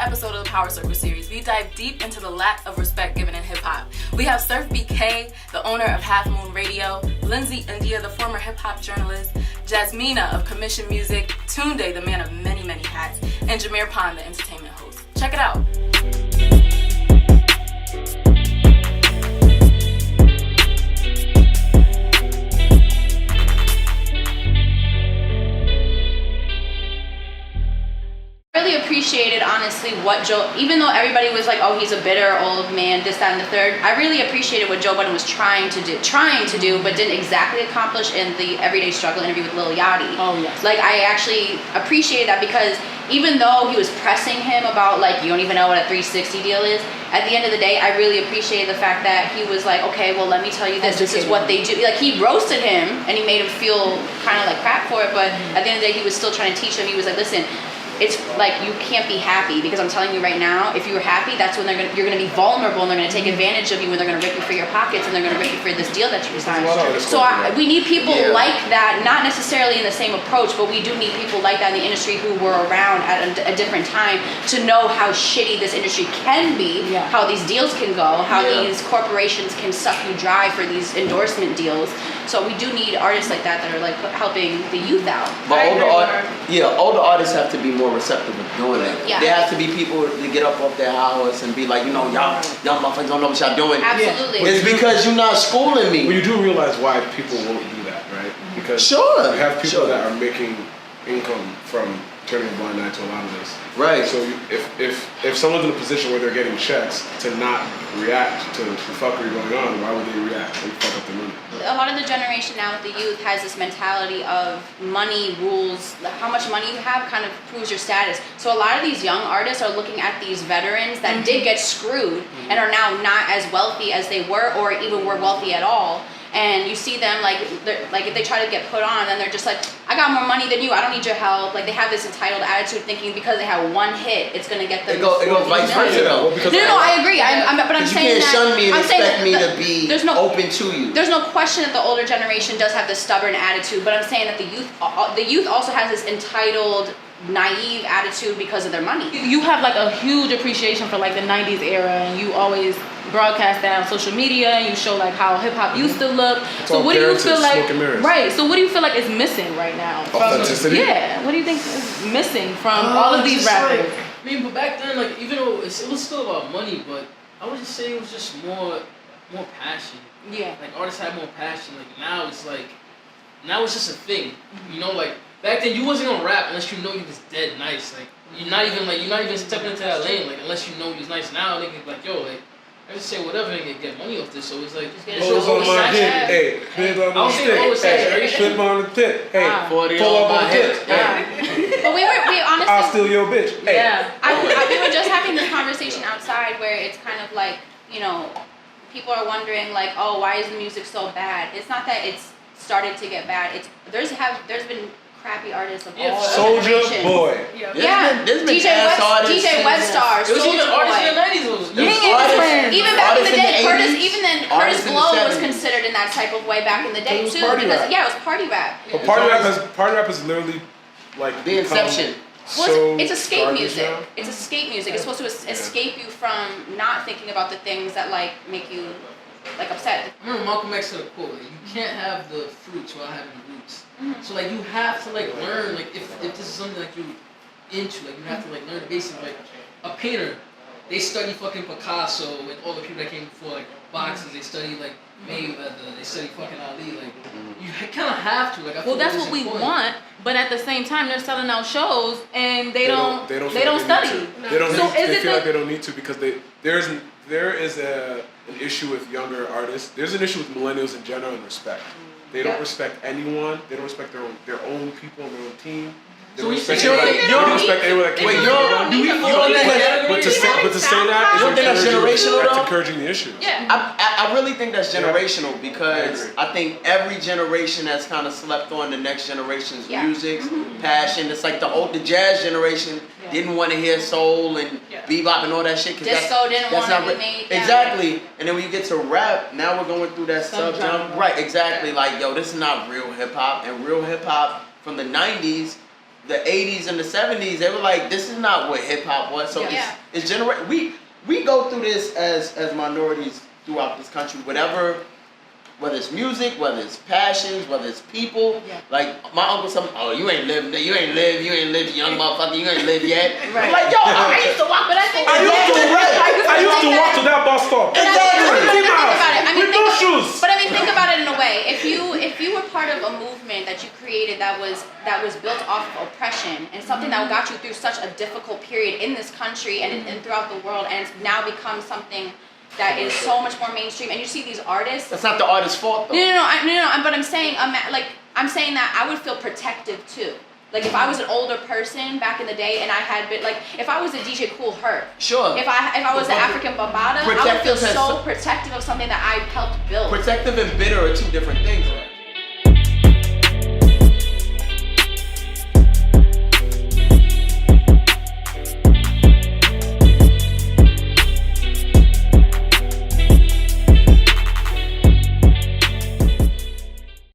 episode of the Power Circle series, we dive deep into the lack of respect given in hip-hop. We have Surf BK, the owner of Half Moon Radio, Lindsay India, the former hip-hop journalist, Jasmina of Commission Music, Tunde, the man of many, many hats, and Jameer Pond, the entertainment host. Check it out. Really appreciated, honestly, what Joe, even though everybody was like, oh, he's a bitter old man, this, that, and the third, I really appreciated what Joe Budden was trying to do, but didn't exactly accomplish in the Everyday Struggle interview with Lil Yachty. Oh, yes. Like, I actually appreciated that because even though he was pressing him about, like, you don't even know what a 360 deal is, at the end of the day, I really appreciated the fact that he was like, okay, well, let me tell you this. This is what they do. Like, he roasted him, and he made him feel kind of like crap for it, but at the end of the day, he was still trying to teach him. He was like, listen, it's like you can't be happy because I'm telling you right now, if you were happy, that's when you're gonna be vulnerable and they're gonna take advantage of you and they're gonna rip you for your pockets and they're gonna rip you for this deal that you signed. So we need people like that, not necessarily in the same approach, but we do need people like that in the industry who were around at a different time to know how shitty this industry can be, how these deals can go, how these corporations can suck you dry for these endorsement deals. So we do need artists like that are like helping the youth out. But older artists have to be more receptive of doing that. Yeah. There has to be people to get up off their house and be like, you know, y'all motherfuckers don't know what y'all doing. Absolutely. It's because you're not schooling me. Well, you do realize why people won't do that, right? Because you have people that are making income from turning a blind eye to a lot of this. Right. So if someone's in a position where they're getting checks to not react to the fuckery going on, why would they react? They fuck up their money. A lot of the generation now with the youth has this mentality of money rules, how much money you have kind of proves your status. So a lot of these young artists are looking at these veterans that did get screwed and are now not as wealthy as they were or even were wealthy at all. And you see them like if they try to get put on, then they're just like, I got more money than you. I don't need your help. Like they have this entitled attitude, thinking because they have one hit, it's gonna get them. It goes vice versa though. No, I agree. But I'm saying that you can't shun me and expect me to be open to you. There's no question that the older generation does have this stubborn attitude, but I'm saying that the youth also has this entitled, naive attitude because of their money. You have like a huge appreciation for like the 90s era, and you always broadcast that on social media, and you show like how hip-hop used to look. So what do you feel like, right, so what do you feel like is missing right now? Authenticity? Yeah, what do you think is missing from all of these rappers? Like, I mean, but back then, like, even though it was still about money, but I would just say it was just more passion. Yeah. Like, artists had more passion. Like, now it's just a thing. You know, like, back then you wasn't gonna rap unless you know you was dead nice. Like, you're not even stepping into that lane, like, unless you know you was nice. Now niggas like, yo, like, I just say whatever and get money off this. So it's like, Clothes on my dick, hey, bid on the stick, flip on the tip, hey, pull up on the tip, hey. But we honestly, I'll steal your bitch. Hey. Yeah. We were just having this conversation outside where it's kind of like, you know, people are wondering like, oh, why is the music so bad? It's not that it's started to get bad. There's been crappy artists of all Soldier generations. Boy. There's been DJ Webstar. It was even artists in the 90s. Even back in the day, Curtis Blow was considered in that type of way back in the day too. Because it was party rap. But party rap is literally like the inception. Well, it's escape music. It's escape music. It's supposed to escape you from not thinking about the things that like make you like upset. I remember Malcolm X said a quote, like, you can't have the fruits without having the roots. So like you have to like learn, like if this is something like you into, like you have to like learn the basics. Like a painter, they study fucking Picasso and all the people that came before, like boxers, they study like Mayweather, they study fucking Ali. Like you kind of have to. Like I feel that's what we want, but at the same time they're selling out shows and they don't study. They feel like they don't need to because there is an issue with younger artists. There's an issue with millennials in general and respect. They don't respect anyone. They don't respect their own people and their own team. They don't respect anyone that came But to say that is generational. That's encouraging the issue. Yeah. I really think that's generational because I think every generation has kind of slept on the next generation's music, passion. It's like the jazz generation didn't want to hear soul and bebop and all that shit. Disco didn't want to be made. Exactly. And then when you get to rap, now we're going through that sub-genre. Right, exactly. Like, yo, this is not real hip-hop. And real hip-hop from the 90s the 80s and the 70s, they were like, this is not what hip hop was. So it's we go through this as minorities throughout this country, whatever. Whether it's music, whether it's passions, whether it's people, like my uncle said, oh, you ain't live, young motherfucker, you ain't live yet. Right. I'm like, yo, I used to walk, but I think I used to walk to that bus stop. With no shoes. But I mean, think about it in a way. If you were part of a movement that you created that was built off of oppression and something that got you through such a difficult period in this country and throughout the world, and it's now become something that is so much more mainstream, and you see these artists. That's not the artist's fault, though. No. But I'm saying, I'm saying that I would feel protective too. Like if I was an older person back in the day, and I had been like, if I was a DJ Kool Herc, sure. If I was an African Bambaataa, I would feel so protective of something that I helped build. Protective and bitter are two different things, right?